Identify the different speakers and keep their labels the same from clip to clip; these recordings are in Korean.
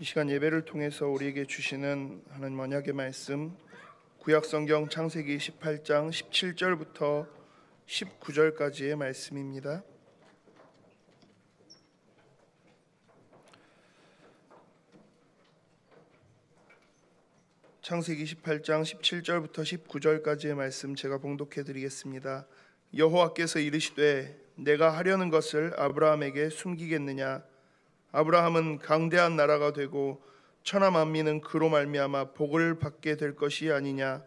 Speaker 1: 시간 예배를 통해서 우리에게 주시는 하나님 언약의 말씀, 구약성경 창세기 18장 17절부터 19절까지의 말씀입니다. 창세기 18장 17절부터 19절까지의 말씀 제가 봉독해 드리겠습니다. 여호와께서 이르시되 내가 하려는 것을 아브라함에게 숨기겠느냐? 아브라함은 강대한 나라가 되고 천하 만민은 그로 말미암아 복을 받게 될 것이 아니냐.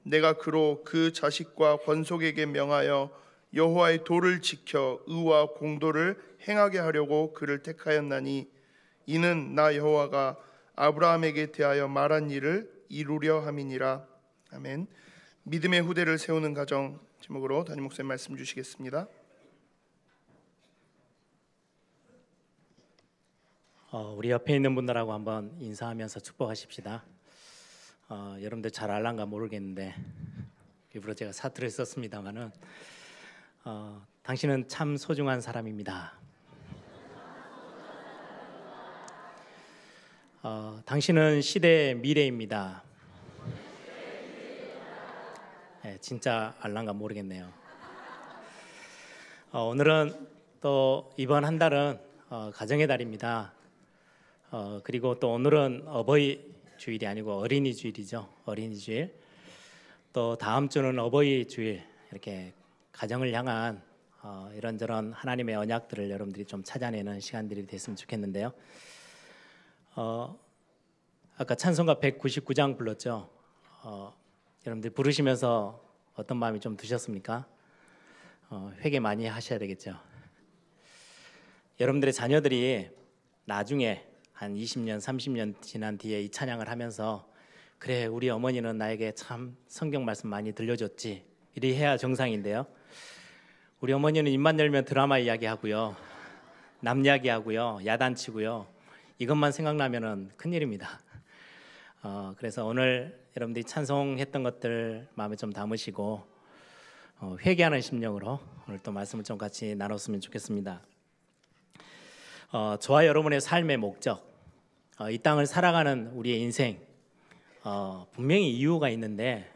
Speaker 1: 내가 그로 그 자식과 권속에게 명하여 여호와의 도를 지켜 의와 공도를 행하게 하려고 그를 택하였나니 이는 나 여호와가 아브라함에게 대하여 말한 일을 이루려 함이니라. 아멘. 믿음의 후대를 세우는 가정 제목으로 담임 목사님 말씀 주시겠습니다.
Speaker 2: 우리 옆에 있는 분들하고 한번 인사하면서 축복하십시다. 여러분들 잘 알란가 모르겠는데 일부러 제가 사투를 썼습니다만은 당신은 참 소중한 사람입니다. 당신은 시대의 미래입니다. 네, 진짜 알란가 모르겠네요. 오늘은 또 이번 한 달은 가정의 달입니다. 그리고 또 오늘은 어버이 주일이 아니고 어린이 주일이죠. 어린이 주일. 또 다음 주는 어버이 주일. 이렇게 가정을 향한 이런저런 하나님의 언약들을 여러분들이 좀 찾아내는 시간들이 됐으면 좋겠는데요. 아까 찬송가 199장 불렀죠. 여러분들 부르시면서 어떤 마음이 좀 드셨습니까? 회개 많이 하셔야 되겠죠. 여러분들의 자녀들이 나중에 한 20년, 30년 지난 뒤에 이 찬양을 하면서 그래 우리 어머니는 나에게 참 성경 말씀 많이 들려줬지 이리 해야 정상인데요. 우리 어머니는 입만 열면 드라마 이야기하고요, 남 이야기하고요, 야단치고요. 이것만 생각나면은 큰일입니다. 그래서 오늘 여러분들이 찬송했던 것들 마음에 좀 담으시고 회개하는 심령으로 오늘 또 말씀을 좀 같이 나눴으면 좋겠습니다. 저와 여러분의 삶의 목적, 이 땅을 살아가는 우리의 인생, 분명히 이유가 있는데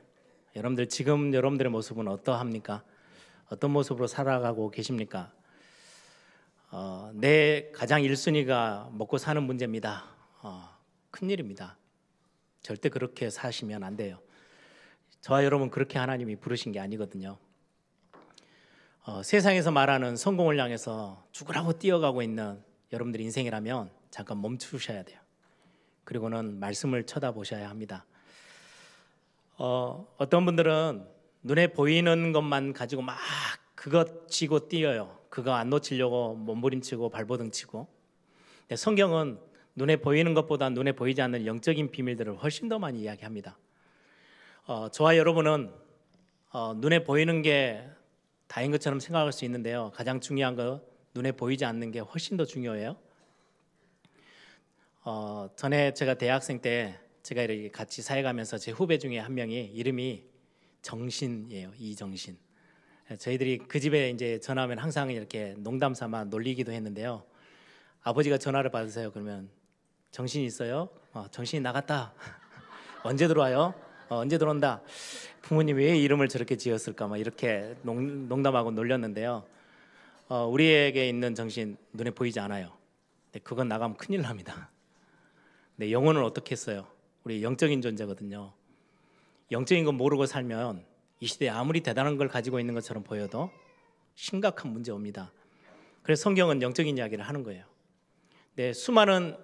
Speaker 2: 여러분들 지금 여러분들의 모습은 어떠합니까? 어떤 모습으로 살아가고 계십니까? 내 가장 1순위가 먹고 사는 문제입니다. 큰일입니다. 절대 그렇게 사시면 안 돼요. 저와 여러분 그렇게 하나님이 부르신 게 아니거든요. 세상에서 말하는 성공을 향해서 죽으라고 뛰어가고 있는 여러분들 인생이라면 잠깐 멈추셔야 돼요. 그리고는 말씀을 쳐다보셔야 합니다. 어떤 분들은 눈에 보이는 것만 가지고 막 그것 쥐고 뛰어요. 그거 안 놓치려고 몸부림치고 발버둥치고. 근데 성경은 눈에 보이는 것보다 눈에 보이지 않는 영적인 비밀들을 훨씬 더 많이 이야기합니다. 저와 여러분은 눈에 보이는 게 다인 것처럼 생각할 수 있는데요. 가장 중요한 거 눈에 보이지 않는 게 훨씬 더 중요해요. 전에 제가 대학생 때 제가 이렇게 같이 사역하면서 제 후배 중에 한 명이 이름이 정신이에요. 이정신. 저희들이 그 집에 이제 전화하면 항상 이렇게 농담 삼아 놀리기도 했는데요. 아버지가 전화를 받으세요. 그러면 정신 있어요? 정신이 나갔다. 언제 들어와요? 언제 들어온다. 부모님이 왜 이름을 저렇게 지었을까? 막 이렇게 농담하고 놀렸는데요. 우리에게 있는 정신 눈에 보이지 않아요. 근데 그건 나가면 큰일 납니다. 근데 영혼은 어떻게 했어요? 우리 영적인 존재거든요. 영적인 거 모르고 살면 이 시대에 아무리 대단한 걸 가지고 있는 것처럼 보여도 심각한 문제 옵니다. 그래서 성경은 영적인 이야기를 하는 거예요. 근데 수많은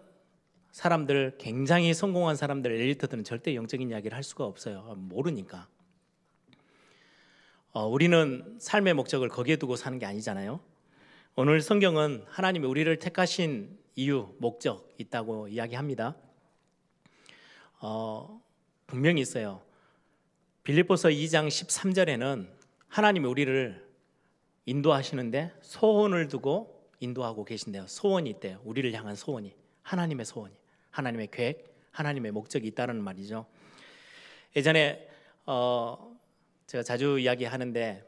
Speaker 2: 사람들, 굉장히 성공한 사람들, 엘리트들은 절대 영적인 이야기를 할 수가 없어요. 모르니까. 우리는 삶의 목적을 거기에 두고 사는 게 아니잖아요. 오늘 성경은 하나님이 우리를 택하신 이유, 목적 있다고 이야기합니다. 분명히 있어요. 빌립보서 2장 13절에는 하나님이 우리를 인도하시는데 소원을 두고 인도하고 계신대요. 소원이 있대요. 우리를 향한 소원이. 하나님의 소원이. 하나님의 계획, 하나님의 목적이 있다는 말이죠. 예전에 제가 자주 이야기하는데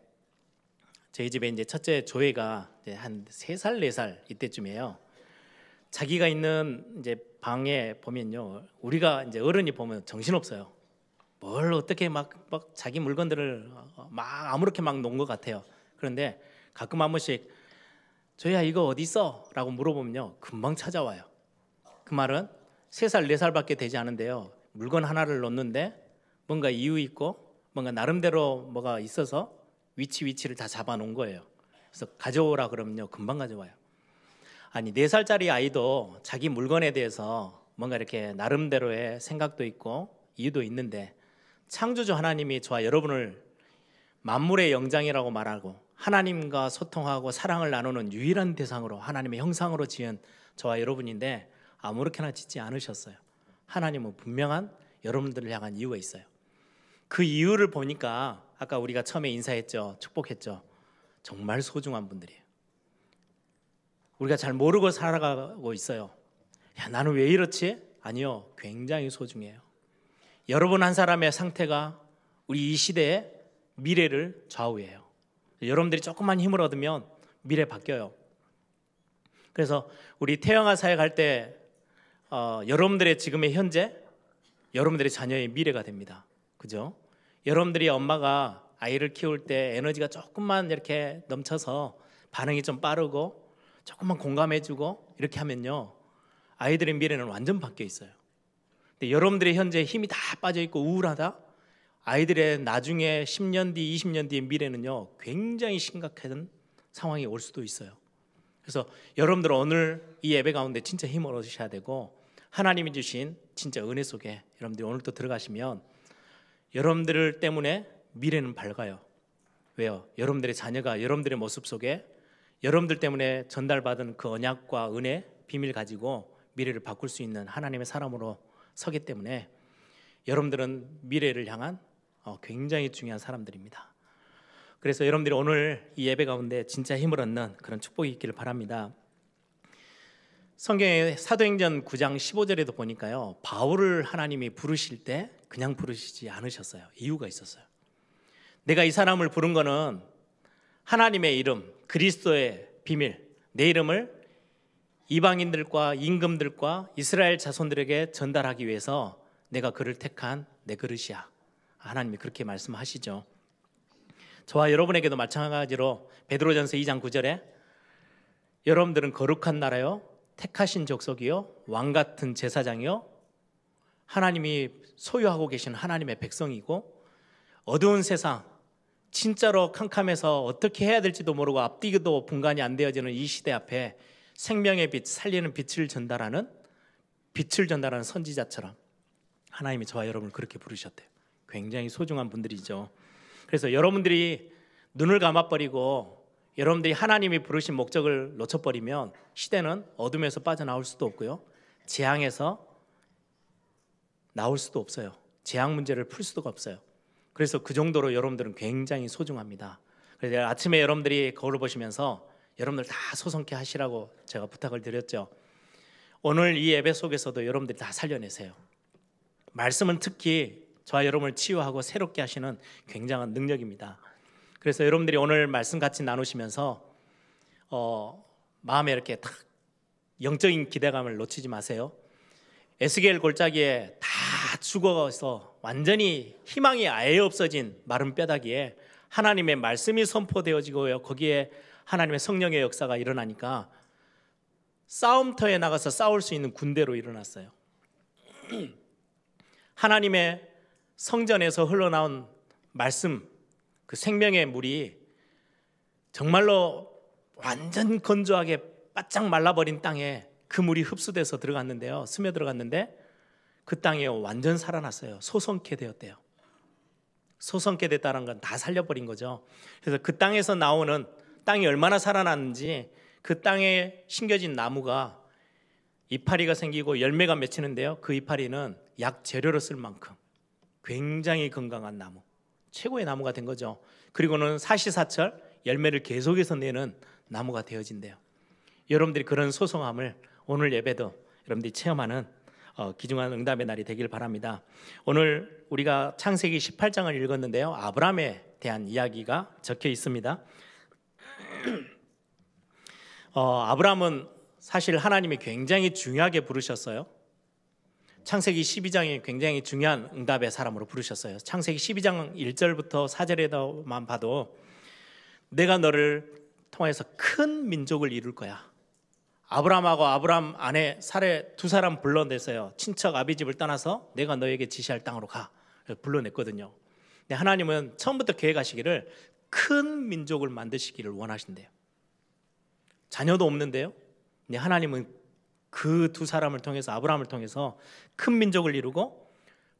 Speaker 2: 저희 집에 이제 첫째 조회가 이제 한 3살, 4살 이때쯤이에요. 자기가 있는 이제 방에 보면요, 우리가 이제 어른이 보면 정신없어요. 뭘 어떻게 막 자기 물건들을 막 아무렇게 막 놓은 것 같아요. 그런데 가끔 한 번씩 저야 이거 어디 있어? 라고 물어보면요, 금방 찾아와요. 그 말은 3살, 4살밖에 되지 않은데요, 물건 하나를 놓는데 뭔가 이유 있고 뭔가 나름대로 뭐가 있어서 위치를 다 잡아놓은 거예요. 그래서 가져오라 그러면요, 금방 가져와요. 아니, 4살짜리 아이도 자기 물건에 대해서 뭔가 이렇게 나름대로의 생각도 있고 이유도 있는데, 창조주 하나님이 저와 여러분을 만물의 영장이라고 말하고 하나님과 소통하고 사랑을 나누는 유일한 대상으로 하나님의 형상으로 지은 저와 여러분인데 아무렇게나 짓지 않으셨어요. 하나님은 분명한 여러분들을 향한 이유가 있어요. 그 이유를 보니까 아까 우리가 처음에 인사했죠, 축복했죠, 정말 소중한 분들이에요. 우리가 잘 모르고 살아가고 있어요. 야, 나는 왜 이렇지? 아니요, 굉장히 소중해요. 여러분 한 사람의 상태가 우리 이 시대의 미래를 좌우해요. 여러분들이 조금만 힘을 얻으면 미래 바뀌어요. 그래서 우리 태영아 사역 할 때 여러분들의 지금의 현재, 여러분들의 자녀의 미래가 됩니다. 그죠? 여러분들이 엄마가 아이를 키울 때 에너지가 조금만 이렇게 넘쳐서 반응이 좀 빠르고 조금만 공감해주고 이렇게 하면요, 아이들의 미래는 완전 바뀌어 있어요. 근데 여러분들의 현재 힘이 다 빠져 있고 우울하다? 아이들의 나중에 10년 뒤, 20년 뒤의 미래는요, 굉장히 심각한 상황이 올 수도 있어요. 그래서 여러분들 오늘 이 예배 가운데 진짜 힘을 얻으셔야 되고, 하나님이 주신 진짜 은혜 속에 여러분들이 오늘 또 들어가시면 여러분들 때문에 미래는 밝아요. 왜요? 여러분들의 자녀가 여러분들의 모습 속에 여러분들 때문에 전달받은 그 언약과 은혜, 비밀 가지고 미래를 바꿀 수 있는 하나님의 사람으로 서기 때문에 여러분들은 미래를 향한 굉장히 중요한 사람들입니다. 그래서 여러분들이 오늘 이 예배 가운데 진짜 힘을 얻는 그런 축복이 있기를 바랍니다. 성경의 사도행전 9장 15절에도 보니까요, 바울을 하나님이 부르실 때 그냥 부르시지 않으셨어요. 이유가 있었어요. 내가 이 사람을 부른 거는 하나님의 이름, 그리스도의 비밀, 내 이름을 이방인들과 임금들과 이스라엘 자손들에게 전달하기 위해서 내가 그를 택한 내 그릇이야. 하나님이 그렇게 말씀하시죠. 저와 여러분에게도 마찬가지로 베드로전서 2장 9절에 여러분들은 거룩한 나라요, 택하신 족속이요, 왕같은 제사장이요, 하나님이 소유하고 계신 하나님의 백성이고, 어두운 세상, 진짜로 캄캄해서 어떻게 해야 될지도 모르고 앞뒤도 분간이 안 되어지는 이 시대 앞에 생명의 빛, 살리는 빛을 전달하는 선지자처럼 하나님이 저와 여러분을 그렇게 부르셨대요. 굉장히 소중한 분들이죠. 그래서 여러분들이 눈을 감아버리고 여러분들이 하나님이 부르신 목적을 놓쳐버리면 시대는 어둠에서 빠져나올 수도 없고요, 재앙에서 나올 수도 없어요. 재앙 문제를 풀 수도 없어요. 그래서 그 정도로 여러분들은 굉장히 소중합니다. 그래서 아침에 여러분들이 거울을 보시면서 여러분들 다 소성케 하시라고 제가 부탁을 드렸죠. 오늘 이 예배 속에서도 여러분들이 다 살려내세요. 말씀은 특히 저와 여러분을 치유하고 새롭게 하시는 굉장한 능력입니다. 그래서 여러분들이 오늘 말씀 같이 나누시면서 마음에 이렇게 딱 영적인 기대감을 놓치지 마세요. 에스겔 골짜기에 다 죽어서 완전히 희망이 아예 없어진 마른 뼈다귀에 하나님의 말씀이 선포되어지고요, 거기에 하나님의 성령의 역사가 일어나니까 싸움터에 나가서 싸울 수 있는 군대로 일어났어요. 하나님의 성전에서 흘러나온 말씀, 그 생명의 물이 정말로 완전 건조하게 바짝 말라버린 땅에 그 물이 흡수돼서 들어갔는데요, 스며들어갔는데 그 땅이 완전 살아났어요. 소성케 되었대요. 소성케 됐다는 건 다 살려버린 거죠. 그래서 그 땅에서 나오는, 땅이 얼마나 살아났는지 그 땅에 심겨진 나무가 이파리가 생기고 열매가 맺히는데요, 그 이파리는 약 재료로 쓸 만큼 굉장히 건강한 나무, 최고의 나무가 된 거죠. 그리고는 사시사철 열매를 계속해서 내는 나무가 되어진대요. 여러분들이 그런 소성함을 오늘 예배도 여러분들이 체험하는 귀중한 응답의 날이 되길 바랍니다. 오늘 우리가 창세기 18장을 읽었는데요, 아브라함에 대한 이야기가 적혀 있습니다. 아브라함은 사실 하나님이 굉장히 중요하게 부르셨어요. 창세기 12장이 굉장히 중요한 응답의 사람으로 부르셨어요. 창세기 12장 1절부터 4절에만 봐도 내가 너를 통해서 큰 민족을 이룰 거야. 아브라함하고 아브라함 아내 사레 두 사람 불러냈어요. 친척 아비집을 떠나서 내가 너에게 지시할 땅으로 가. 불러냈거든요. 근데 하나님은 처음부터 계획하시기를 큰 민족을 만드시기를 원하신대요. 자녀도 없는데요. 근데 하나님은 그 두 사람을 통해서, 아브라함을 통해서 큰 민족을 이루고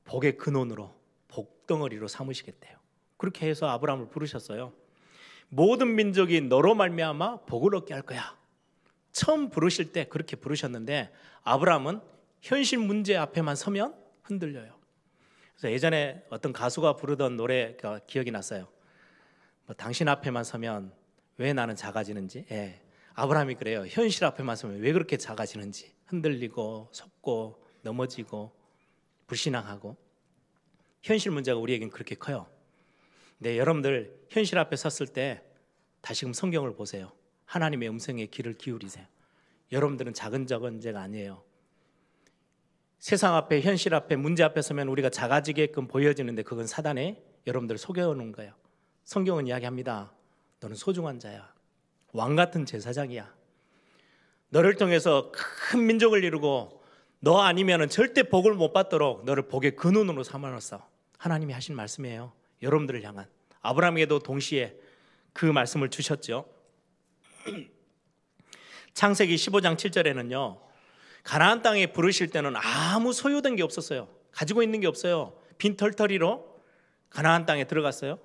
Speaker 2: 복의 근원으로, 복덩어리로 삼으시겠대요. 그렇게 해서 아브라함을 부르셨어요. 모든 민족이 너로 말미암아 복을 얻게 할 거야. 처음 부르실 때 그렇게 부르셨는데 아브라함은 현실 문제 앞에만 서면 흔들려요. 그래서 예전에 어떤 가수가 부르던 노래가 기억이 났어요. 뭐 당신 앞에만 서면 왜 나는 작아지는지. 아브라함이 그래요. 현실 앞에만 서면 왜 그렇게 작아지는지. 흔들리고 속고 넘어지고 불신앙하고. 현실 문제가 우리에겐 그렇게 커요. 근데 여러분들 현실 앞에 섰을 때 다시금 성경을 보세요. 하나님의 음성에 귀를 기울이세요. 여러분들은 작은 문제가 아니에요. 세상 앞에, 현실 앞에, 문제 앞에 서면 우리가 작아지게끔 보여지는데 그건 사단에 여러분들을 속여놓은 거예요. 성경은 이야기합니다. 너는 소중한 자야. 왕 같은 제사장이야. 너를 통해서 큰 민족을 이루고 너 아니면 절대 복을 못 받도록 너를 복의 근원으로 삼아놨어. 하나님이 하신 말씀이에요. 여러분들을 향한. 아브라함에게도 동시에 그 말씀을 주셨죠. 창세기 15장 7절에는요. 가나안 땅에 부르실 때는 아무 소유된 게 없었어요. 가지고 있는 게 없어요. 빈털터리로 가나안 땅에 들어갔어요.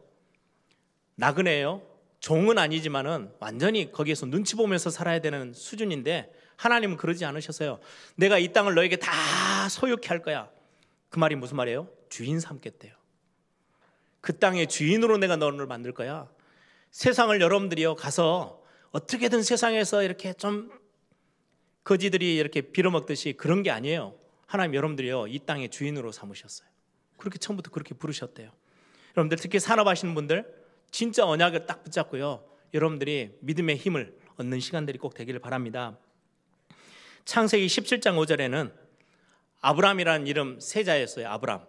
Speaker 2: 나그네예요. 종은 아니지만은 완전히 거기에서 눈치 보면서 살아야 되는 수준인데 하나님은 그러지 않으셨어요. 내가 이 땅을 너에게 다 소유케 할 거야. 그 말이 무슨 말이에요? 주인 삼겠대요. 그 땅의 주인으로 내가 너를 만들 거야. 세상을 여러분들이요 가서 어떻게든 세상에서 이렇게 좀 거지들이 이렇게 빌어먹듯이 그런 게 아니에요. 하나님 여러분들이요 이 땅의 주인으로 삼으셨어요. 그렇게 처음부터 그렇게 부르셨대요. 여러분들 특히 산업하시는 분들 진짜 언약을 딱 붙잡고요. 여러분들이 믿음의 힘을 얻는 시간들이 꼭 되기를 바랍니다. 창세기 17장 5절에는 아브람이라는 이름 세자였어요. 아브람.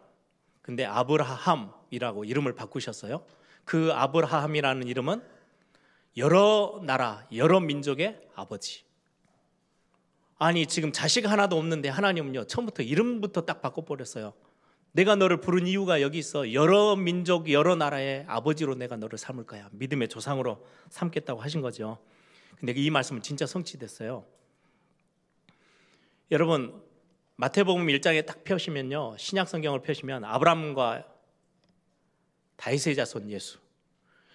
Speaker 2: 근데 아브라함이라고 이름을 바꾸셨어요. 그 아브라함이라는 이름은 여러 나라, 여러 민족의 아버지. 아니 지금 자식 하나도 없는데 하나님은요 처음부터 이름부터 딱 바꿔버렸어요. 내가 너를 부른 이유가 여기 있어. 여러 민족, 여러 나라의 아버지로 내가 너를 삼을 거야. 믿음의 조상으로 삼겠다고 하신 거죠. 근데 이 말씀은 진짜 성취됐어요. 여러분 마태복음 1장에 딱 펴시면요, 신약 성경을 펴시면 아브라함과 다윗의 자손 예수,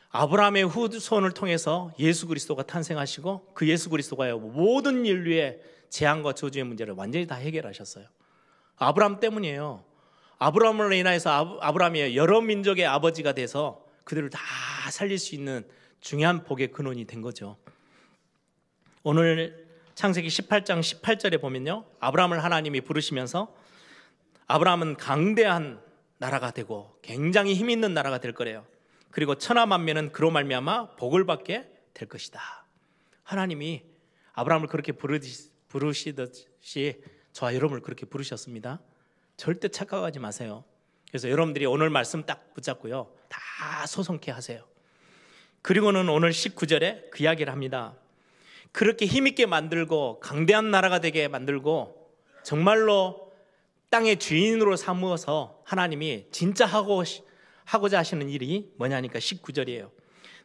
Speaker 2: 아브라함의 후손을 통해서 예수 그리스도가 탄생하시고 그 예수 그리스도가요 모든 인류의 재앙과 저주의 문제를 완전히 다 해결하셨어요. 아브라함 때문이에요. 아브라함으로 인하여서 아브라함이 여러 민족의 아버지가 돼서 그들을 다 살릴 수 있는 중요한 복의 근원이 된 거죠. 오늘 창세기 18장 18절에 보면요, 아브라함을 하나님이 부르시면서 아브라함은 강대한 나라가 되고 굉장히 힘 있는 나라가 될 거래요. 그리고 천하 만민은 그로 말미암아 복을 받게 될 것이다. 하나님이 아브라함을 그렇게 부르시듯이 저와 여러분을 그렇게 부르셨습니다. 절대 착각하지 마세요. 그래서 여러분들이 오늘 말씀 딱 붙잡고요, 다 소송케 하세요. 그리고는 오늘 19절에 그 이야기를 합니다. 그렇게 힘있게 만들고 강대한 나라가 되게 만들고 정말로 땅의 주인으로 삼어서 하나님이 진짜 하고자 하시는 일이 뭐냐니까 19절이에요.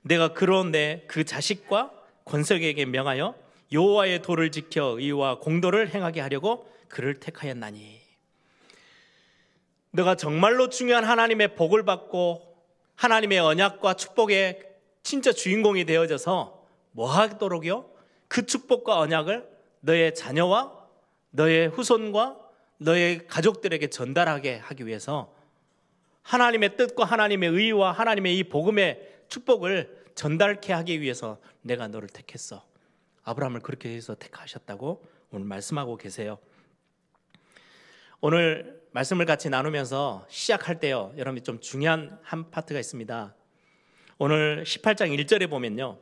Speaker 2: 내가 그런 그 자식과 권석에게 명하여 여호와의 도를 지켜 의와 공도를 행하게 하려고 그를 택하였나니. 너가 정말로 중요한 하나님의 복을 받고 하나님의 언약과 축복의 진짜 주인공이 되어져서 뭐 하도록요? 그 축복과 언약을 너의 자녀와 너의 후손과 너의 가족들에게 전달하게 하기 위해서 하나님의 뜻과 하나님의 의와 하나님의 이 복음의 축복을 전달케 하기 위해서 내가 너를 택했어. 아브라함을 그렇게 해서 택하셨다고 오늘 말씀하고 계세요. 오늘 말씀을 같이 나누면서 시작할 때요, 여러분이 좀 중요한 한 파트가 있습니다. 오늘 18장 1절에 보면요,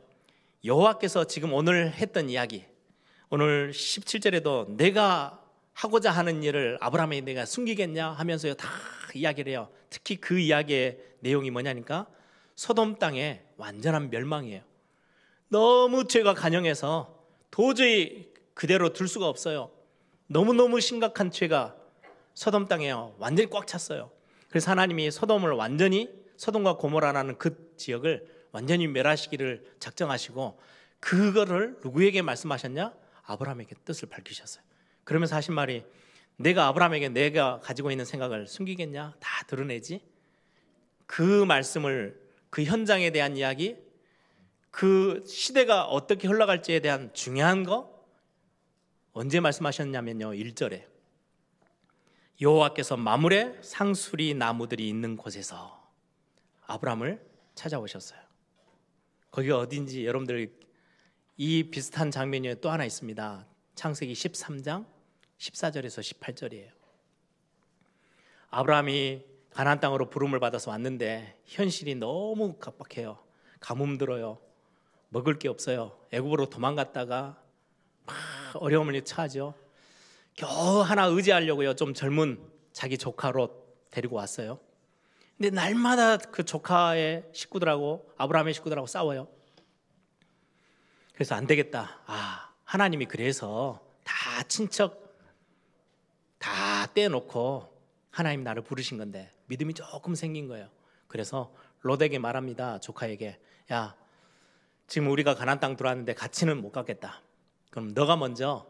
Speaker 2: 여호와께서 지금 오늘 했던 이야기, 오늘 17절에도 내가 하고자 하는 일을 아브라함에게 내가 숨기겠냐 하면서요 다 이야기를 해요. 특히 그 이야기의 내용이 뭐냐니까 소돔 땅의 완전한 멸망이에요. 너무 죄가 간영해서 도저히 그대로 둘 수가 없어요. 너무너무 심각한 죄가 소돔 땅에 완전히 꽉 찼어요. 그래서 하나님이 소돔과 고모라라는 그 지역을 완전히 멸하시기를 작정하시고 그거를 누구에게 말씀하셨냐? 아브라함에게 뜻을 밝히셨어요. 그러면서 하신 말이 내가 아브라함에게 내가 가지고 있는 생각을 숨기겠냐? 다 드러내지. 그 말씀을 그 현장에 대한 이야기, 그 시대가 어떻게 흘러갈지에 대한 중요한 거 언제 말씀하셨냐면요 1절에 여호와께서 마므레 상수리 나무들이 있는 곳에서 아브라함을 찾아오셨어요. 거기가 어딘지 여러분들 이 비슷한 장면이 또 하나 있습니다. 창세기 13장 14절에서 18절이에요. 아브라함이 가나안 땅으로 부름을 받아서 왔는데 현실이 너무 각박해요. 가뭄 들어요. 먹을 게 없어요. 애굽으로 도망갔다가 막 어려움을 처하죠. 겨우 하나 의지하려고요. 좀 젊은 자기 조카 롯 데리고 왔어요. 근데 날마다 그 조카의 식구들하고 아브라함의 식구들하고 싸워요. 그래서 안 되겠다. 하나님이 그래서 다 친척 다 떼놓고 하나님 나를 부르신 건데 믿음이 조금 생긴 거예요. 그래서 롯에게 말합니다. 조카에게 야 지금 우리가 가나안 땅 들어왔는데 같이는 못 가겠다. 그럼 너가 먼저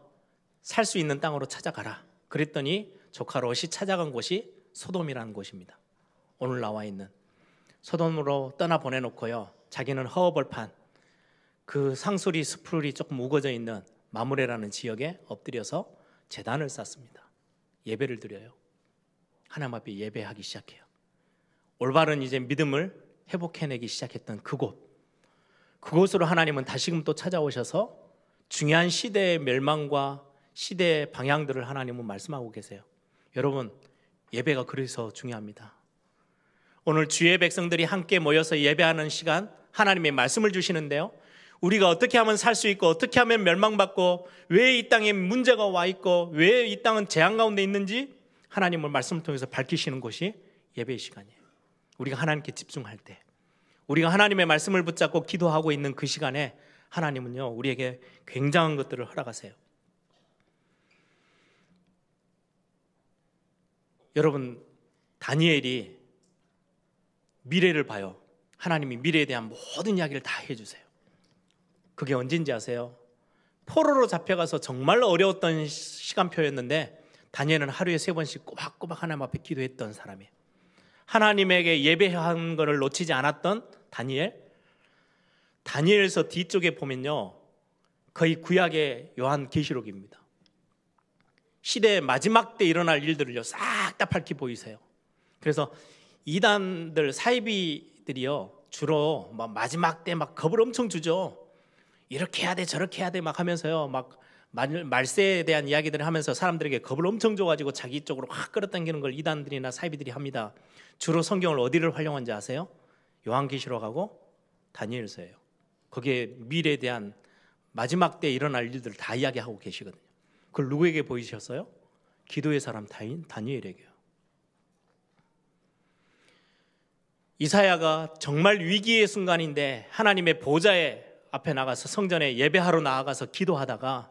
Speaker 2: 살 수 있는 땅으로 찾아가라. 그랬더니 조카 롯이 찾아간 곳이 소돔이라는 곳입니다. 오늘 나와 있는 소돔으로 떠나 보내놓고요. 자기는 허허벌판 그 상수리 스풀이 조금 우거져 있는 마므레라는 지역에 엎드려서 제단을 쌓습니다. 예배를 드려요. 하나님 앞에 예배하기 시작해요. 올바른 이제 믿음을 회복해내기 시작했던 그곳으로 하나님은 다시금 또 찾아오셔서 중요한 시대의 멸망과 시대의 방향들을 하나님은 말씀하고 계세요. 여러분 예배가 그래서 중요합니다. 오늘 주의 백성들이 함께 모여서 예배하는 시간 하나님의 말씀을 주시는데요. 우리가 어떻게 하면 살 수 있고 어떻게 하면 멸망받고 왜 이 땅에 문제가 와 있고 왜 이 땅은 재앙 가운데 있는지 하나님을 말씀을 통해서 밝히시는 곳이 예배의 시간이에요. 우리가 하나님께 집중할 때 우리가 하나님의 말씀을 붙잡고 기도하고 있는 그 시간에 하나님은요 우리에게 굉장한 것들을 허락하세요. 여러분 다니엘이 미래를 봐요. 하나님이 미래에 대한 모든 이야기를 다 해주세요. 그게 언제인지 아세요? 포로로 잡혀가서 정말 어려웠던 시간표였는데 다니엘은 하루에 3번씩 꼬박꼬박 하나님 앞에 기도했던 사람이에요. 하나님에게 예배한 것을 놓치지 않았던 다니엘서 뒤쪽에 보면요 거의 구약의 요한계시록입니다. 시대의 마지막 때 일어날 일들을요 싹 다 밝히 보이세요. 그래서 이단들 사이비들이요 주로 막 마지막 때 막 겁을 엄청 주죠. 이렇게 해야 돼 저렇게 해야 돼 막 하면서요 막 말세에 대한 이야기들을 하면서 사람들에게 겁을 엄청 줘가지고 자기 쪽으로 확 끌어당기는 걸 이단들이나 사이비들이 합니다. 주로 성경을 어디를 활용한지 아세요? 요한계시록하고 다니엘서예요. 거기에 미래에 대한 마지막 때 일어날 일들을 다 이야기하고 계시거든요. 그걸 누구에게 보이셨어요? 기도의 사람 다니엘에게요. 이사야가 정말 위기의 순간인데 하나님의 보좌에 앞에 나가서 성전에 예배하러 나아가서 기도하다가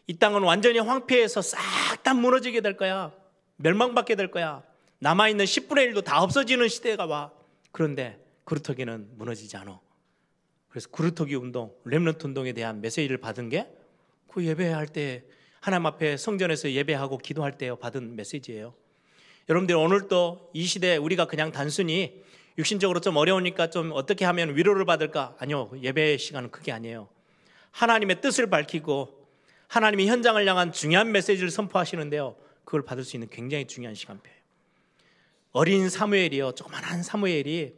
Speaker 2: 이 땅은 완전히 황폐해서 싹 다 무너지게 될 거야. 멸망받게 될 거야. 남아있는 10분의 1도 다 없어지는 시대가 와. 그런데 그루터기는 무너지지 않아. 그래서 그루터기 운동, 렘넌트 운동에 대한 메시지를 받은 게 그 예배할 때 하나님 앞에 성전에서 예배하고 기도할 때 받은 메시지예요. 여러분들 오늘도 이 시대에 우리가 그냥 단순히 육신적으로 좀 어려우니까 좀 어떻게 하면 위로를 받을까? 아니요. 예배의 시간은 그게 아니에요. 하나님의 뜻을 밝히고 하나님이 현장을 향한 중요한 메시지를 선포하시는데요. 그걸 받을 수 있는 굉장히 중요한 시간표예요. 어린 사무엘이요. 조그만한 사무엘이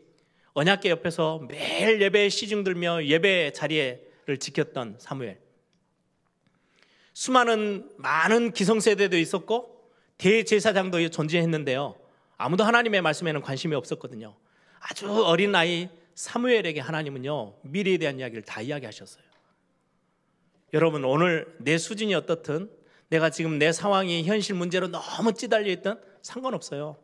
Speaker 2: 언약궤 옆에서 매일 예배에 시중 들며 예배 자리를 지켰던 사무엘. 많은 기성세대도 있었고 대제사장도 존재했는데요. 아무도 하나님의 말씀에는 관심이 없었거든요. 아주 어린 아이 사무엘에게 하나님은요 미래에 대한 이야기를 다 이야기하셨어요. 여러분 오늘 내 수준이 어떻든 내가 지금 내 상황이 현실 문제로 너무 찌달려 있던 상관없어요.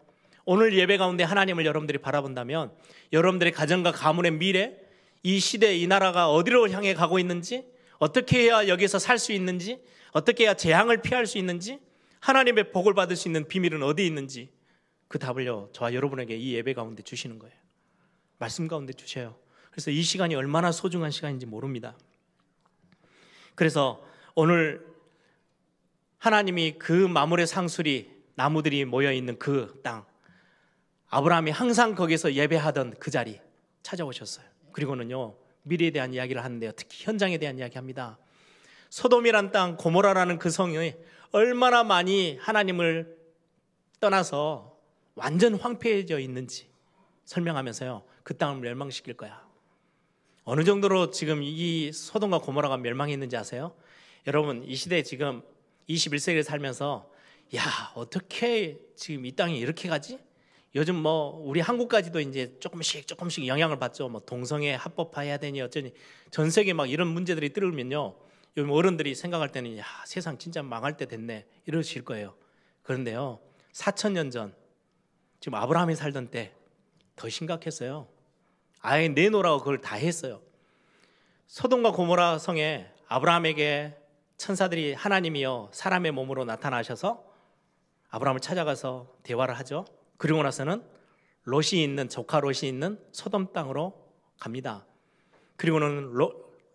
Speaker 2: 오늘 예배 가운데 하나님을 여러분들이 바라본다면 여러분들의 가정과 가문의 미래, 이 시대, 이 나라가 어디로 향해 가고 있는지, 어떻게 해야 여기서 살 수 있는지, 어떻게 해야 재앙을 피할 수 있는지, 하나님의 복을 받을 수 있는 비밀은 어디에 있는지 그 답을요, 저와 여러분에게 이 예배 가운데 주시는 거예요. 말씀 가운데 주셔요. 그래서 이 시간이 얼마나 소중한 시간인지 모릅니다. 그래서 오늘 하나님이 그 마물의 상수리, 나무들이 모여있는 그 땅, 아브라함이 항상 거기서 예배하던 그 자리 찾아오셨어요. 그리고는요, 미래에 대한 이야기를 하는데요, 특히 현장에 대한 이야기합니다. 소돔이란 땅, 고모라라는 그 성이 얼마나 많이 하나님을 떠나서 완전 황폐해져 있는지 설명하면서요, 그 땅을 멸망시킬 거야. 어느 정도로 지금 이 소돔과 고모라가 멸망했는지 아세요? 여러분, 이 시대에 지금 21세기를 살면서 야, 어떻게 지금 이 땅이 이렇게 가지? 요즘 뭐 우리 한국까지도 이제 조금씩 영향을 받죠. 뭐 동성애 합법화해야 되니 어쩌니 전 세계 막 이런 문제들이 뜨르면요, 요즘 어른들이 생각할 때는 야, 세상 진짜 망할 때 됐네 이러실 거예요. 그런데요, 4,000년 전 지금 아브라함이 살던 때 더 심각했어요. 아예 내놓으라고 그걸 다 했어요. 소돔과 고모라 성에 아브라함에게 천사들이 하나님이여 사람의 몸으로 나타나셔서 아브라함을 찾아가서 대화를 하죠. 그리고 나서는 롯이 있는, 조카 롯이 있는 소돔 땅으로 갑니다. 그리고는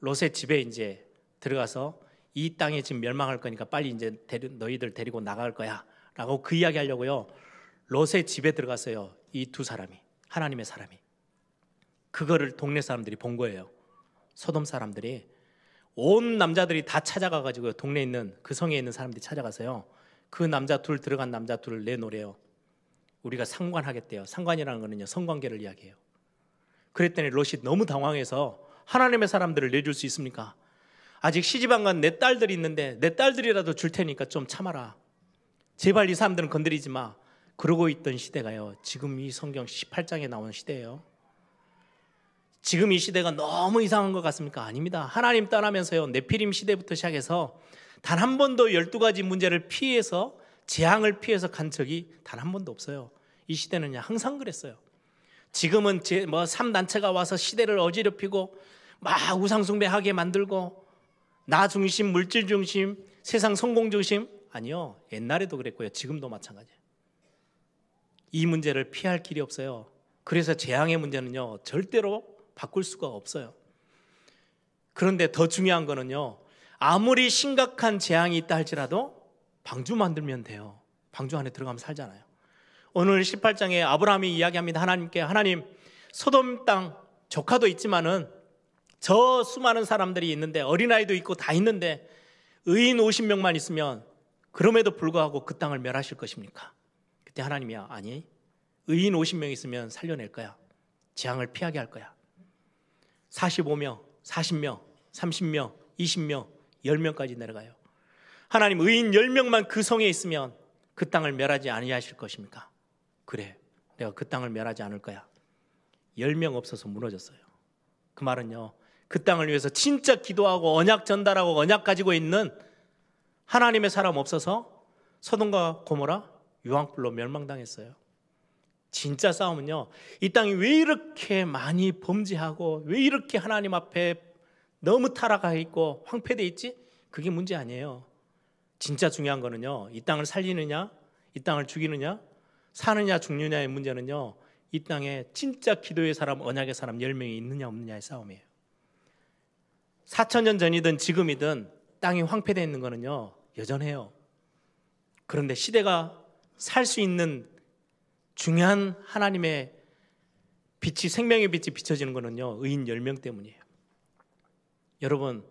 Speaker 2: 롯의 집에 이제 들어가서 이 땅에 지금 멸망할 거니까 빨리 이제 너희들 데리고 나갈 거야 라고 그 이야기 하려고요, 롯의 집에 들어갔어요. 이 두 사람이, 하나님의 사람이. 그거를 동네 사람들이 본 거예요. 소돔 사람들이, 온 남자들이 다 찾아가가지고 동네에 있는 그 성에 있는 사람들이 찾아가서요, 그 남자 둘, 들어간 남자 둘을 내놓으래요. 우리가 상관하겠대요. 상관이라는 거는요, 성관계를 이야기해요. 그랬더니 롯이 너무 당황해서 하나님의 사람들을 내줄 수 있습니까? 아직 시집 안 간 내 딸들이 있는데 내 딸들이라도 줄 테니까 좀 참아라. 제발 이 사람들은 건드리지 마. 그러고 있던 시대가요, 지금 이 성경 18장에 나오는 시대예요. 지금 이 시대가 너무 이상한 것 같습니까? 아닙니다. 하나님 떠나면서요, 네피림 시대부터 시작해서 단 한 번도 12가지 문제를 피해서, 재앙을 피해서 간 적이 단 한 번도 없어요. 이 시대는 항상 그랬어요. 지금은 3단체가 와서 시대를 어지럽히고 막 우상숭배하게 만들고 나 중심, 물질 중심, 세상 성공 중심. 아니요, 옛날에도 그랬고요, 지금도 마찬가지예요. 이 문제를 피할 길이 없어요. 그래서 재앙의 문제는요, 절대로 바꿀 수가 없어요. 그런데 더 중요한 거는요, 아무리 심각한 재앙이 있다 할지라도 방주 만들면 돼요. 방주 안에 들어가면 살잖아요. 오늘 18장에 아브라함이 이야기합니다. 하나님께, 하나님, 소돔 땅 조카도 있지만은 저 수많은 사람들이 있는데, 어린아이도 있고 다 있는데 의인 50명만 있으면 그럼에도 불구하고 그 땅을 멸하실 것입니까? 그때 하나님이 아니, 의인 50명 있으면 살려낼 거야. 재앙을 피하게 할 거야. 45명, 40명, 30명, 20명, 10명까지 내려가요. 하나님, 의인 10명만 그 성에 있으면 그 땅을 멸하지 아니하실 것입니까? 그래, 내가 그 땅을 멸하지 않을 거야. 10명 없어서 무너졌어요. 그 말은요, 그 땅을 위해서 진짜 기도하고 언약 전달하고 언약 가지고 있는 하나님의 사람 없어서 소돔과 고모라 유황불로 멸망당했어요. 진짜 싸움은요, 이 땅이 왜 이렇게 많이 범죄하고 왜 이렇게 하나님 앞에 너무 타락해 있고 황폐되어 있지? 그게 문제 아니에요. 진짜 중요한 거는요, 이 땅을 살리느냐, 이 땅을 죽이느냐, 사느냐 죽느냐의 문제는요, 이 땅에 진짜 기도의 사람, 언약의 사람 10명이 있느냐 없느냐의 싸움이에요. 4,000년 전이든 지금이든 땅이 황폐되어 있는 거는요, 여전해요. 그런데 시대가 살 수 있는 중요한 하나님의 빛이, 생명의 빛이 비춰지는 거는요, 의인 10명 때문이에요. 여러분,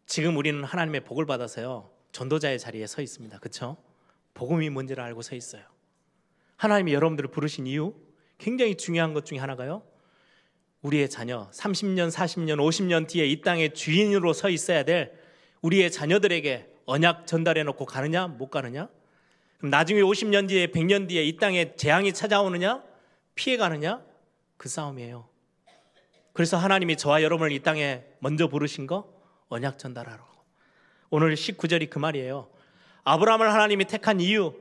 Speaker 2: 지금 우리는 하나님의 복을 받아서요, 전도자의 자리에 서 있습니다. 그렇죠? 복음이 뭔지를 알고 서 있어요. 하나님이 여러분들을 부르신 이유, 굉장히 중요한 것 중에 하나가요, 우리의 자녀 30년, 40년, 50년 뒤에 이 땅의 주인으로 서 있어야 될 우리의 자녀들에게 언약 전달해 놓고 가느냐 못 가느냐, 그럼 나중에 50년 뒤에 100년 뒤에 이 땅에 재앙이 찾아오느냐 피해 가느냐, 그 싸움이에요. 그래서 하나님이 저와 여러분을 이 땅에 먼저 부르신 거 언약 전달하라고. 오늘 19절이 그 말이에요. 아브라함을 하나님이 택한 이유,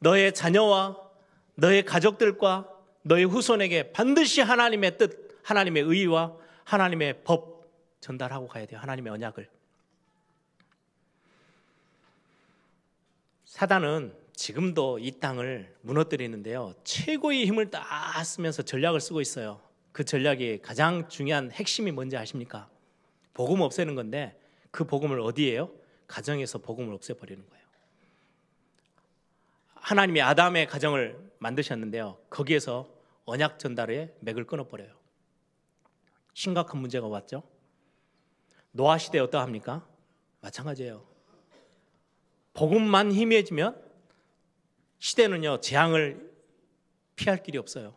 Speaker 2: 너의 자녀와 너의 가족들과 너의 후손에게 반드시 하나님의 뜻, 하나님의 의와 하나님의 법 전달하고 가야 돼요. 하나님의 언약을. 사단은 지금도 이 땅을 무너뜨리는데요, 최고의 힘을 다 쓰면서 전략을 쓰고 있어요. 그 전략이 가장 중요한 핵심이 뭔지 아십니까? 복음 없애는 건데, 그 복음을 어디에요? 가정에서 복음을 없애버리는 거예요. 하나님이 아담의 가정을 만드셨는데요, 거기에서 언약 전달의 맥을 끊어버려요. 심각한 문제가 왔죠. 노아 시대에 어떠합니까? 마찬가지예요. 복음만 희미해지면 시대는요, 재앙을 피할 길이 없어요.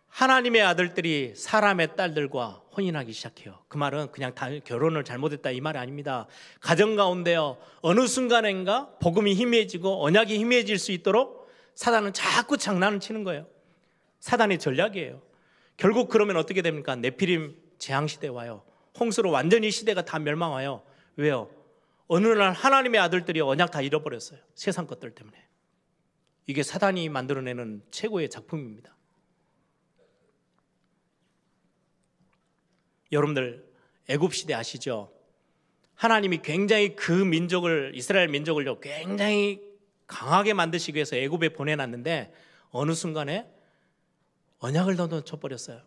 Speaker 2: 하나님의 아들들이 사람의 딸들과 혼인하기 시작해요. 그 말은 그냥 결혼을 잘못했다 이 말이 아닙니다. 가정 가운데요, 어느 순간인가 복음이 희미해지고 언약이 희미해질 수 있도록 사단은 자꾸 장난을 치는 거예요. 사단의 전략이에요. 결국 그러면 어떻게 됩니까? 네피림 재앙시대 와요. 홍수로 완전히 시대가 다 멸망 와요. 왜요? 어느 날 하나님의 아들들이 언약 다 잃어버렸어요. 세상 것들 때문에. 이게 사단이 만들어내는 최고의 작품입니다. 여러분들 애굽 시대 아시죠? 하나님이 굉장히 그 민족을, 이스라엘 민족을요, 굉장히 강하게 만드시기 위해서 애굽에 보내놨는데 어느 순간에 언약을 넘어쳐버렸어요.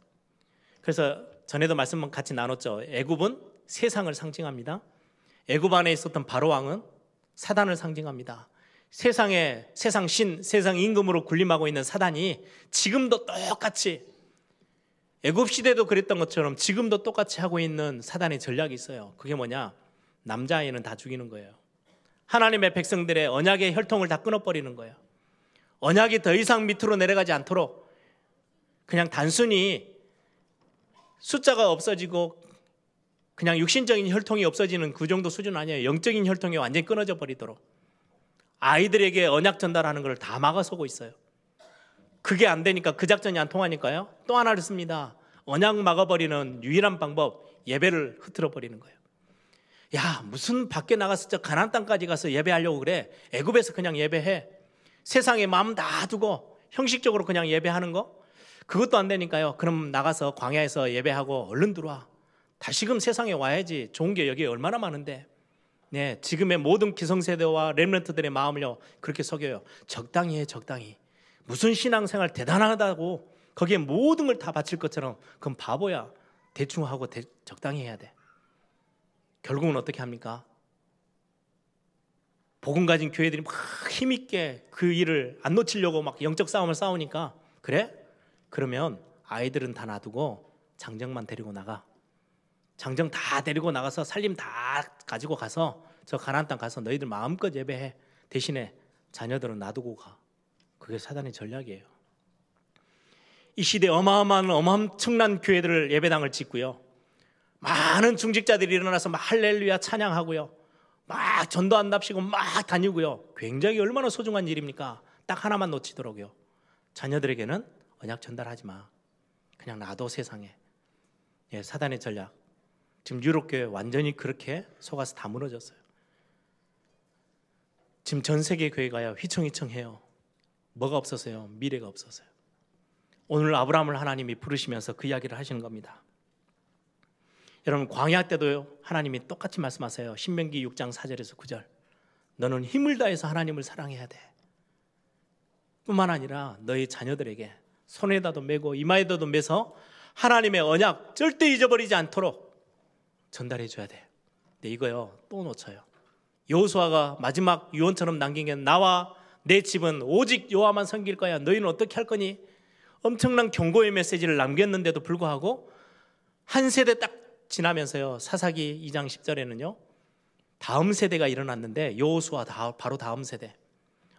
Speaker 2: 그래서 전에도 말씀 같이 나눴죠. 애굽은 세상을 상징합니다. 애굽 안에 있었던 바로 왕은 사단을 상징합니다. 세상 신, 세상 임금으로 군림하고 있는 사단이 지금도 똑같이, 애굽 시대도 그랬던 것처럼 지금도 똑같이 하고 있는 사단의 전략이 있어요. 그게 뭐냐? 남자아이는 다 죽이는 거예요. 하나님의 백성들의 언약의 혈통을 다 끊어버리는 거예요. 언약이 더 이상 밑으로 내려가지 않도록 그냥 단순히 숫자가 없어지고 그냥 육신적인 혈통이 없어지는 그 정도 수준 아니에요. 영적인 혈통이 완전히 끊어져 버리도록 아이들에게 언약 전달하는 걸 다 막아서고 있어요. 그게 안 되니까, 그 작전이 안 통하니까요, 또 하나를 씁니다. 언약 막아버리는 유일한 방법, 예배를 흐트러 버리는 거예요. 야, 무슨 밖에 나가서 저 가나안 땅까지 가서 예배하려고 그래? 애굽에서 그냥 예배해. 세상에 마음 다 두고 형식적으로 그냥 예배하는 거? 그것도 안 되니까요, 그럼 나가서 광야에서 예배하고 얼른 들어와. 다시금 세상에 와야지. 좋은 게 여기 얼마나 많은데. 네, 지금의 모든 기성세대와 렘넌트들의 마음을요, 그렇게 속여요. 적당히 해, 적당히. 무슨 신앙생활 대단하다고 거기에 모든 걸 다 바칠 것처럼, 그건 바보야. 대충 하고 적당히 해야 돼. 결국은 어떻게 합니까? 복음 가진 교회들이 막 힘있게 그 일을 안 놓치려고 막 영적 싸움을 싸우니까, 그래? 그러면 아이들은 다 놔두고 장정만 데리고 나가. 장정 다 데리고 나가서 살림 다 가지고 가서 저 가나안 땅 가서 너희들 마음껏 예배해. 대신에 자녀들은 놔두고 가. 그게 사단의 전략이에요. 이 시대에 엄청난 교회들을, 예배당을 짓고요, 많은 중직자들이 일어나서 막 할렐루야 찬양하고요, 막 전도한답시고 막 다니고요. 굉장히 얼마나 소중한 일입니까? 딱 하나만 놓치더라고요. 자녀들에게는 언약 전달하지 마. 그냥 놔둬 세상에. 예, 사단의 전략. 지금 유럽교회 완전히 그렇게 속아서 다 무너졌어요. 지금 전 세계 교회가요, 휘청휘청해요. 뭐가 없어서요? 미래가 없어서요. 오늘 아브라함을 하나님이 부르시면서 그 이야기를 하시는 겁니다. 여러분, 광야 때도 하나님이 똑같이 말씀하세요. 신명기 6장 4절에서 9절. 너는 힘을 다해서 하나님을 사랑해야 돼. 뿐만 아니라 너희 자녀들에게 손에다도 메고 이마에다도 메서 하나님의 언약 절대 잊어버리지 않도록 전달해 줘야 돼. 근데 이거요, 또 놓쳐요. 여호수아가 마지막 유언처럼 남긴 게, 나와 내 집은 오직 여호와만 섬길 거야. 너희는 어떻게 할 거니? 엄청난 경고의 메시지를 남겼는데도 불구하고 한 세대 딱 지나면서요, 사사기 2장 10절에는요 다음 세대가 일어났는데, 여호수아 바로 다음 세대.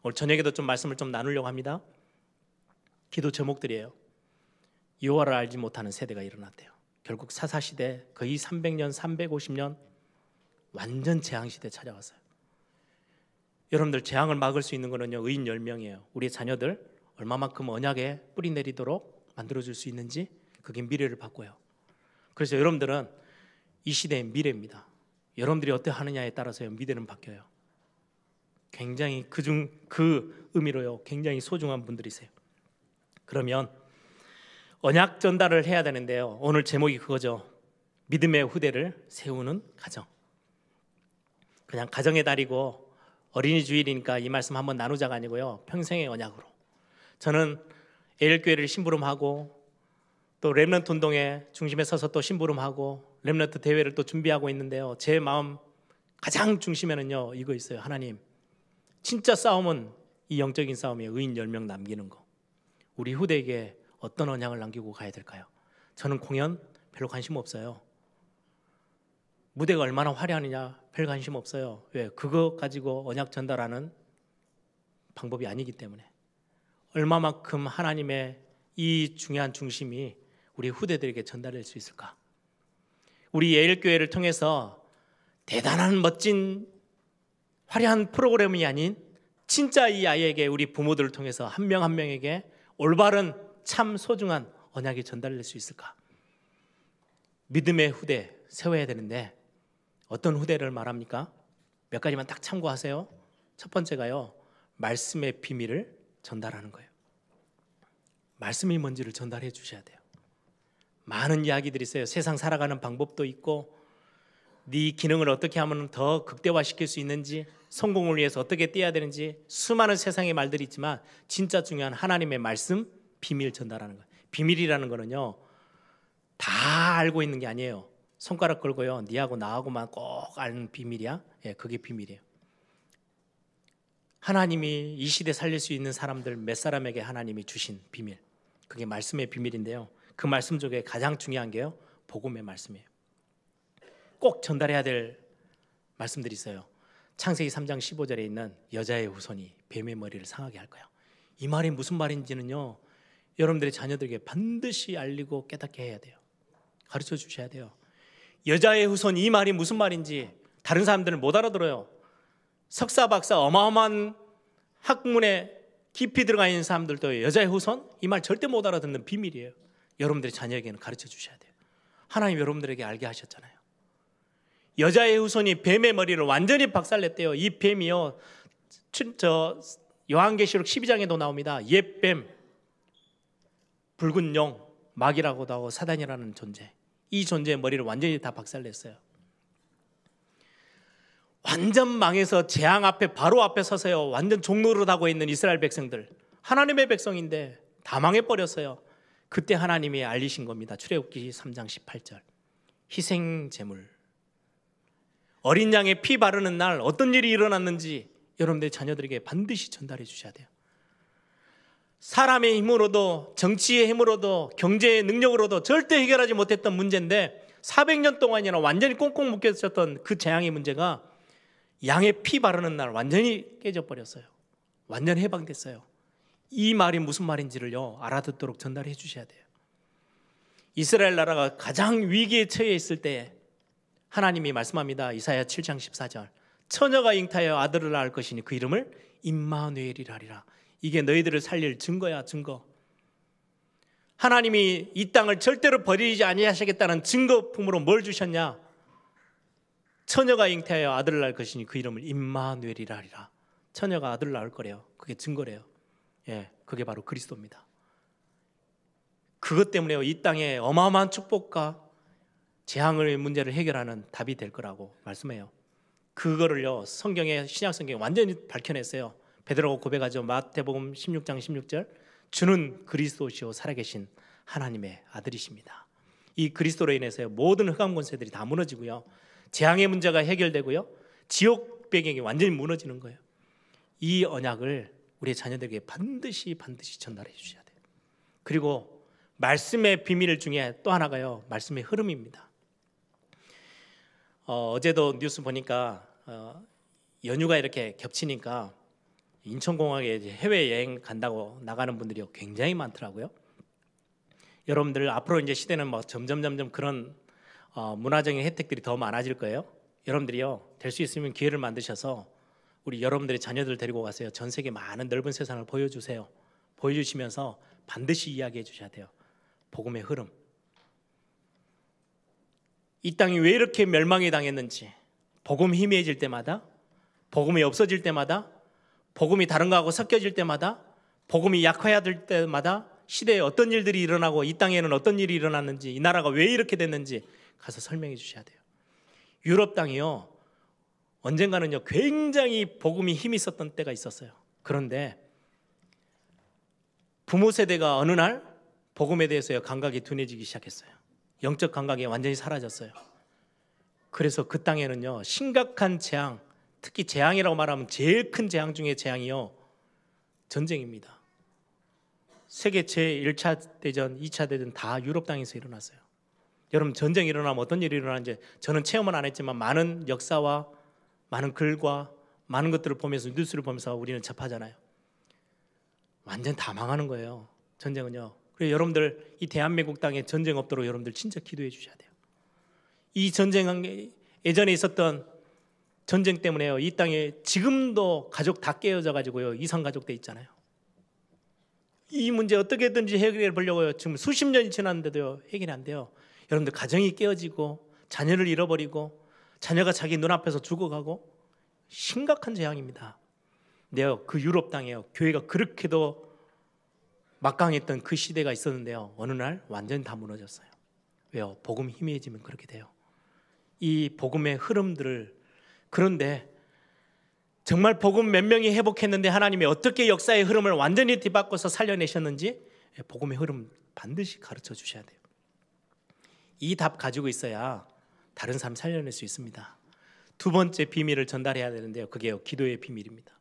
Speaker 2: 오늘 저녁에도 좀 말씀을 좀 나누려고 합니다. 기도 제목들이에요. 여호와를 알지 못하는 세대가 일어났대요. 결국 사사시대 거의 300년 350년 완전 재앙시대 찾아왔어요. 여러분들, 재앙을 막을 수 있는 거는요, 의인 10명이에요. 우리 자녀들 얼마만큼 언약에 뿌리 내리도록 만들어줄 수 있는지, 그게 미래를 바꿔요. 그래서 여러분들은 이 시대의 미래입니다. 여러분들이 어떻게 하느냐에 따라서 미래는 바뀌어요. 굉장히 그 의미로요 굉장히 소중한 분들이세요. 그러면 언약 전달을 해야 되는데요, 오늘 제목이 그거죠. 믿음의 후대를 세우는 가정. 그냥 가정의 달이고 어린이 주일이니까 이 말씀 한번 나누자가 아니고요, 평생의 언약으로. 저는 에일교회를 심부름하고 또 렘넌트 운동의 중심에 서서 또 심부름하고 렘넌트 대회를 또 준비하고 있는데요, 제 마음 가장 중심에는요 이거 있어요. 하나님, 진짜 싸움은 이 영적인 싸움이에요. 의인 10명 남기는 거. 우리 후대에게 어떤 언약을 남기고 가야 될까요? 저는 공연 별로 관심 없어요. 무대가 얼마나 화려하느냐 별 관심 없어요. 왜? 그거 가지고 언약 전달하는 방법이 아니기 때문에. 얼마만큼 하나님의 이 중요한 중심이 우리 후대들에게 전달될 수 있을까? 우리 예일교회를 통해서 대단한 멋진 화려한 프로그램이 아닌 진짜 이 아이에게, 우리 부모들을 통해서 한 명 한 명에게 올바른 참 소중한 언약이 전달될 수 있을까? 믿음의 후대 세워야 되는데 어떤 후대를 말합니까? 몇 가지만 딱 참고하세요. 첫 번째가요, 말씀의 비밀을 전달하는 거예요. 말씀이 뭔지를 전달해 주셔야 돼요. 많은 이야기들이 있어요. 세상 살아가는 방법도 있고, 네 기능을 어떻게 하면 더 극대화시킬 수 있는지, 성공을 위해서 어떻게 뛰어야 되는지, 수많은 세상의 말들이 있지만 진짜 중요한 하나님의 말씀 비밀 전달하는 거예요. 비밀이라는 거는요 다 알고 있는 게 아니에요. 손가락 걸고요, 니하고 나하고만 꼭 아는 비밀이야? 예, 그게 비밀이에요. 하나님이 이 시대 살릴 수 있는 사람들 몇 사람에게 하나님이 주신 비밀, 그게 말씀의 비밀인데요, 그 말씀 중에 가장 중요한 게요 복음의 말씀이에요. 꼭 전달해야 될 말씀들이 있어요. 창세기 3장 15절에 있는 여자의 후손이 뱀의 머리를 상하게 할 거야. 이 말이 무슨 말인지는요 여러분들의 자녀들에게 반드시 알리고 깨닫게 해야 돼요. 가르쳐 주셔야 돼요. 여자의 후손, 이 말이 무슨 말인지 다른 사람들은 못 알아들어요. 석사 박사 어마어마한 학문에 깊이 들어가 있는 사람들도 여자의 후손? 이 말 절대 못 알아듣는 비밀이에요. 여러분들의 자녀에게는 가르쳐 주셔야 돼요. 하나님 여러분들에게 알게 하셨잖아요. 여자의 후손이 뱀의 머리를 완전히 박살냈대요. 이 뱀이요, 요한계시록 12장에도 나옵니다. 옛 뱀, 붉은 용, 마귀라고도 하고 사단이라는 존재, 이 존재의 머리를 완전히 다 박살냈어요. 완전 망해서 재앙 앞에, 바로 앞에 서서요 완전 종노릇하고 있는 이스라엘 백성들, 하나님의 백성인데 다 망해버렸어요. 그때 하나님이 알리신 겁니다. 출애굽기 3장 18절, 희생 제물, 어린 양의 피 바르는 날 어떤 일이 일어났는지 여러분들 자녀들에게 반드시 전달해 주셔야 돼요. 사람의 힘으로도, 정치의 힘으로도, 경제의 능력으로도 절대 해결하지 못했던 문제인데 400년 동안이나 완전히 꽁꽁 묶여 있었던 그 재앙의 문제가 양의 피 바르는 날 완전히 깨져버렸어요. 완전 해방됐어요. 이 말이 무슨 말인지를요 알아듣도록 전달해 주셔야 돼요. 이스라엘 나라가 가장 위기에 처해 있을 때 하나님이 말씀합니다. 이사야 7장 14절, 처녀가 잉타하여 아들을 낳을 것이니 그 이름을 임마누엘이라 하리라. 이게 너희들을 살릴 증거야, 증거. 하나님이 이 땅을 절대로 버리지 아니하시겠다는 증거품으로 뭘 주셨냐? 처녀가 잉태하여 아들을 낳을 것이니 그 이름을 임마누엘이라 하리라. 처녀가 아들을 낳을 거래요. 그게 증거래요. 예, 그게 바로 그리스도입니다. 그것 때문에요 이 땅에 어마어마한 축복과 재앙의 문제를 해결하는 답이 될 거라고 말씀해요. 그거를요 성경에, 신약 성경에 완전히 밝혀냈어요. 베드로가 고백하죠. 마태복음 16장 16절, 주는 그리스도시요 살아계신 하나님의 아들이십니다. 이 그리스도로 인해서 모든 흑암 권세들이 다 무너지고요, 재앙의 문제가 해결되고요, 지옥 배경이 완전히 무너지는 거예요. 이 언약을 우리 자녀들에게 반드시 전달해 주셔야 돼요. 그리고 말씀의 비밀 중에 또 하나가요 말씀의 흐름입니다. 어제도 뉴스 보니까 연휴가 이렇게 겹치니까 인천공항에 해외여행 간다고 나가는 분들이 굉장히 많더라고요. 여러분들 앞으로 이제 시대는 뭐 점점 그런 문화적인 혜택들이 더 많아질 거예요. 여러분들이요 될 수 있으면 기회를 만드셔서 우리 여러분들의 자녀들 데리고 가세요. 전 세계 많은 넓은 세상을 보여주세요. 보여주시면서 반드시 이야기해 주셔야 돼요. 복음의 흐름, 이 땅이 왜 이렇게 멸망에 당했는지, 복음이 희미해질 때마다, 복음이 없어질 때마다 복음이 다른 거하고 섞여질 때마다, 복음이 약화될 때마다 시대에 어떤 일들이 일어나고 이 땅에는 어떤 일이 일어났는지, 이 나라가 왜 이렇게 됐는지 가서 설명해 주셔야 돼요. 유럽 땅이요, 언젠가는요 굉장히 복음이 힘이 있었던 때가 있었어요. 그런데 부모 세대가 어느 날 복음에 대해서 감각이 둔해지기 시작했어요. 영적 감각이 완전히 사라졌어요. 그래서 그 땅에는요 심각한 재앙, 특히 재앙이라고 말하면 제일 큰 재앙 중에 재앙이요 전쟁입니다. 세계 제1차 대전, 2차 대전 다 유럽 땅에서 일어났어요. 여러분, 전쟁이 일어나면 어떤 일이 일어나는지 저는 체험은 안 했지만 많은 역사와 많은 글과 많은 것들을 보면서, 뉴스를 보면서 우리는 접하잖아요. 완전 다 망하는 거예요, 전쟁은요. 그래서 여러분들 이 대한민국 땅에 전쟁 없도록 여러분들 진짜 기도해 주셔야 돼요. 이 전쟁, 예전에 있었던 전쟁 때문에요 이 땅에 지금도 가족 다 깨어져 가지고요 이산 가족돼 있잖아요. 이 문제 어떻게든지 해결해 보려고요 지금 수십 년이 지났는데도요 해결이 안 돼요. 여러분들 가정이 깨어지고 자녀를 잃어버리고 자녀가 자기 눈앞에서 죽어가고 심각한 재앙입니다. 근데요 그 유럽 땅에요 교회가 그렇게도 막강했던 그 시대가 있었는데요 어느 날 완전히 다 무너졌어요. 왜요? 복음 희미해지면 그렇게 돼요. 이 복음의 흐름들을, 그런데 정말 복음 몇 명이 회복했는데 하나님이 어떻게 역사의 흐름을 완전히 뒤바꿔서 살려내셨는지 복음의 흐름 반드시 가르쳐 주셔야 돼요. 이 답 가지고 있어야 다른 사람 살려낼 수 있습니다. 두 번째 비밀을 전달해야 되는데요 그게 기도의 비밀입니다.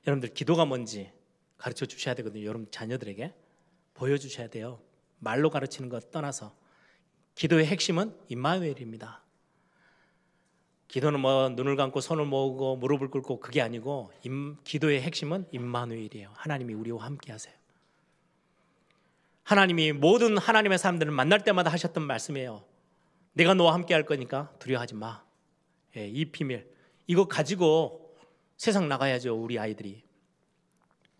Speaker 2: 여러분들 기도가 뭔지 가르쳐 주셔야 되거든요. 여러분 자녀들에게 보여주셔야 돼요. 말로 가르치는 것 떠나서 기도의 핵심은 임마누엘입니다. 기도는 뭐 눈을 감고 손을 모으고 무릎을 꿇고 그게 아니고 기도의 핵심은 임마누엘이에요. 하나님이 우리와 함께 하세요. 하나님이 모든 하나님의 사람들을 만날 때마다 하셨던 말씀이에요. 내가 너와 함께 할 거니까 두려워하지 마. 이 비밀, 이거 가지고 세상 나가야죠. 우리 아이들이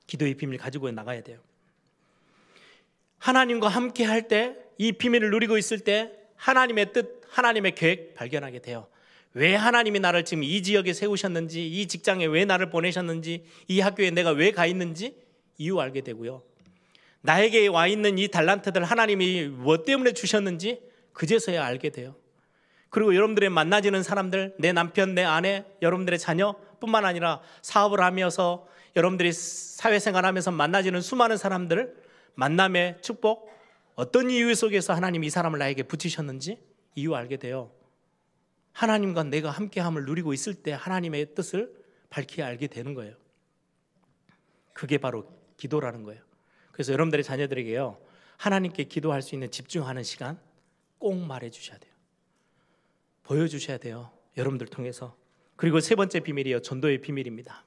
Speaker 2: 기도의 비밀 가지고 나가야 돼요. 하나님과 함께 할 때, 이 비밀을 누리고 있을 때 하나님의 뜻, 하나님의 계획 발견하게 돼요. 왜 하나님이 나를 지금 이 지역에 세우셨는지, 이 직장에 왜 나를 보내셨는지, 이 학교에 내가 왜 가 있는지 이유 알게 되고요. 나에게 와 있는 이 달란트들 하나님이 뭐 때문에 주셨는지 그제서야 알게 돼요. 그리고 여러분들의 만나지는 사람들, 내 남편, 내 아내, 여러분들의 자녀뿐만 아니라 사업을 하면서 여러분들이 사회생활하면서 만나지는 수많은 사람들, 만남의 축복, 어떤 이유 속에서 하나님이 이 사람을 나에게 붙이셨는지 이유 알게 돼요. 하나님과 내가 함께함을 누리고 있을 때 하나님의 뜻을 밝히 알게 되는 거예요. 그게 바로 기도라는 거예요. 그래서 여러분들의 자녀들에게요 하나님께 기도할 수 있는 집중하는 시간 꼭 말해 주셔야 돼요. 보여주셔야 돼요. 여러분들 통해서. 그리고 세 번째 비밀이에요. 전도의 비밀입니다.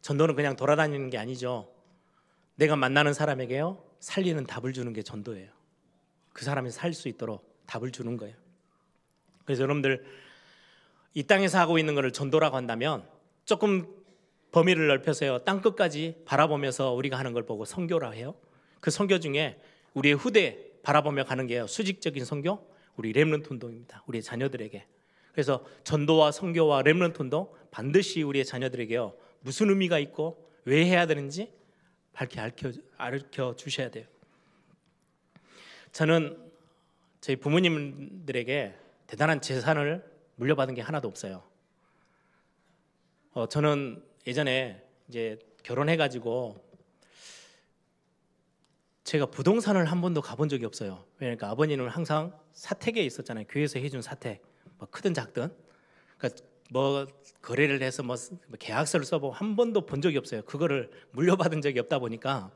Speaker 2: 전도는 그냥 돌아다니는 게 아니죠. 내가 만나는 사람에게요 살리는 답을 주는 게 전도예요. 그 사람이 살 수 있도록 답을 주는 거예요. 그래서 여러분들 이 땅에서 하고 있는 것을 전도라고 한다면 조금 범위를 넓혀서요 땅 끝까지 바라보면서 우리가 하는 걸 보고 선교라 해요. 그 선교 중에 우리의 후대 바라보며 가는 게요 수직적인 선교, 우리 렘넌트 운동입니다. 우리의 자녀들에게. 그래서 전도와 선교와 렘넌트 운동 반드시 우리의 자녀들에게요 무슨 의미가 있고 왜 해야 되는지 밝히 알려 주셔야 돼요. 저는 저희 부모님들에게 대단한 재산을 물려받은 게 하나도 없어요. 저는 예전에 이제 결혼해가지고 제가 부동산을 한 번도 가본 적이 없어요. 그러니까 아버님은 항상 사택에 있었잖아요. 교회에서 해준 사택, 뭐 크든 작든. 그러니까 뭐 거래를 해서 뭐 계약서를 써보고 한 번도 본 적이 없어요. 그거를 물려받은 적이 없다 보니까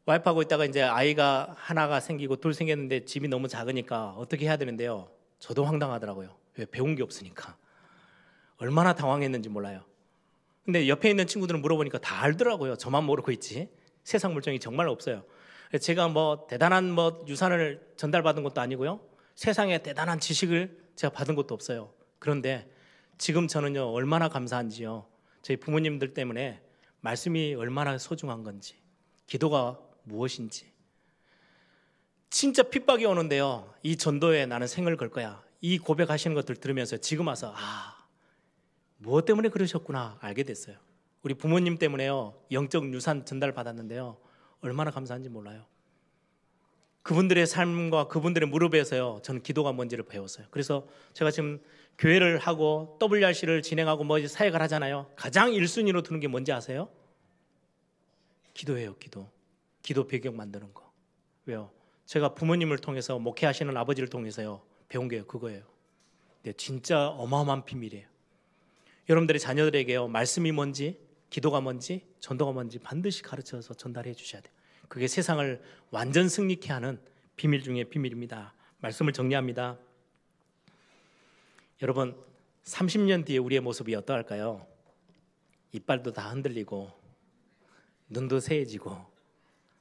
Speaker 2: 와이프하고 있다가 이제 아이가 하나가 생기고 둘 생겼는데 집이 너무 작으니까 어떻게 해야 되는데요. 저도 황당하더라고요. 왜? 배운 게 없으니까. 얼마나 당황했는지 몰라요. 근데 옆에 있는 친구들은 물어보니까 다 알더라고요. 저만 모르고 있지. 세상 물정이 정말 없어요. 제가 뭐 대단한 뭐 유산을 전달받은 것도 아니고요. 세상에 대단한 지식을 제가 받은 것도 없어요. 그런데 지금 저는요 얼마나 감사한지요. 저희 부모님들 때문에 말씀이 얼마나 소중한 건지, 기도가 무엇인지. 진짜 핍박이 오는데요 이 전도에 나는 생을 걸 거야, 이 고백하시는 것들 들으면서 지금 와서 무엇 때문에 그러셨구나 알게 됐어요. 우리 부모님 때문에요. 영적 유산 전달 받았는데요. 얼마나 감사한지 몰라요. 그분들의 삶과 그분들의 무릎에서요. 저는 기도가 뭔지를 배웠어요. 그래서 제가 지금 교회를 하고 WRC를 진행하고 뭐 사역을 하잖아요. 가장 1순위로 두는 게 뭔지 아세요? 기도예요. 기도 배경 만드는 거. 왜요? 제가 부모님을 통해서 목회하시는 아버지를 통해서요. 배운 게 그거예요. 근데 진짜 어마어마한 비밀이에요. 여러분들의 자녀들에게요. 말씀이 뭔지, 기도가 뭔지, 전도가 뭔지 반드시 가르쳐서 전달해 주셔야 돼요. 그게 세상을 완전 승리케 하는 비밀 중에 비밀입니다. 말씀을 정리합니다. 여러분, 30년 뒤에 우리의 모습이 어떠할까요? 이빨도 다 흔들리고 눈도 새해지고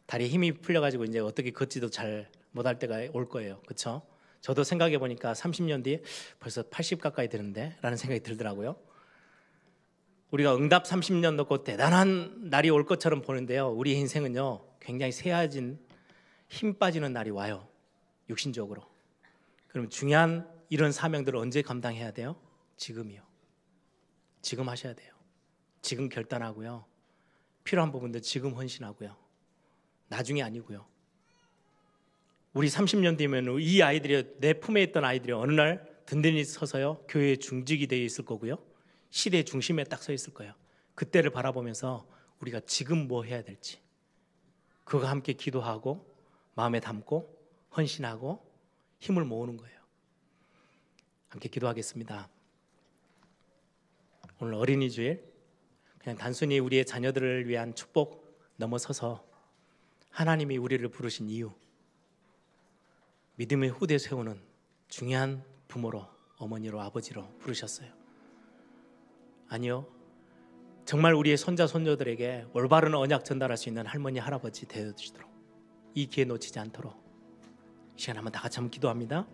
Speaker 2: 다리에 힘이 풀려가지고 이제 어떻게 걷지도 잘 못할 때가 올 거예요. 그렇죠? 저도 생각해 보니까 30년 뒤에 벌써 80 가까이 되는데 라는 생각이 들더라고요. 우리가 응답 30년 넣고 대단한 날이 올 것처럼 보는데요. 우리 인생은요 굉장히 새해진 힘 빠지는 날이 와요. 육신적으로. 그럼 중요한 이런 사명들을 언제 감당해야 돼요? 지금이요. 지금 하셔야 돼요. 지금 결단하고요. 필요한 부분들 지금 헌신하고요. 나중에 아니고요. 우리 30년 뒤면 이 아이들이 내 품에 있던 아이들이 어느 날 든든히 서서요 교회의 중직이 되어 있을 거고요. 시대의 중심에 딱 서 있을 거예요. 그때를 바라보면서 우리가 지금 뭐 해야 될지 그거 함께 기도하고 마음에 담고 헌신하고 힘을 모으는 거예요. 함께 기도하겠습니다. 오늘 어린이 주일 그냥 단순히 우리의 자녀들을 위한 축복 넘어서서 하나님이 우리를 부르신 이유, 믿음의 후대 세우는 중요한 부모로, 어머니로, 아버지로 부르셨어요. 아니요, 정말 우리의 손자 손녀들에게 올바른 언약 전달할 수 있는 할머니 할아버지 되어주시도록 이 기회 놓치지 않도록 이 시간 한번 다 같이 한번 기도합니다.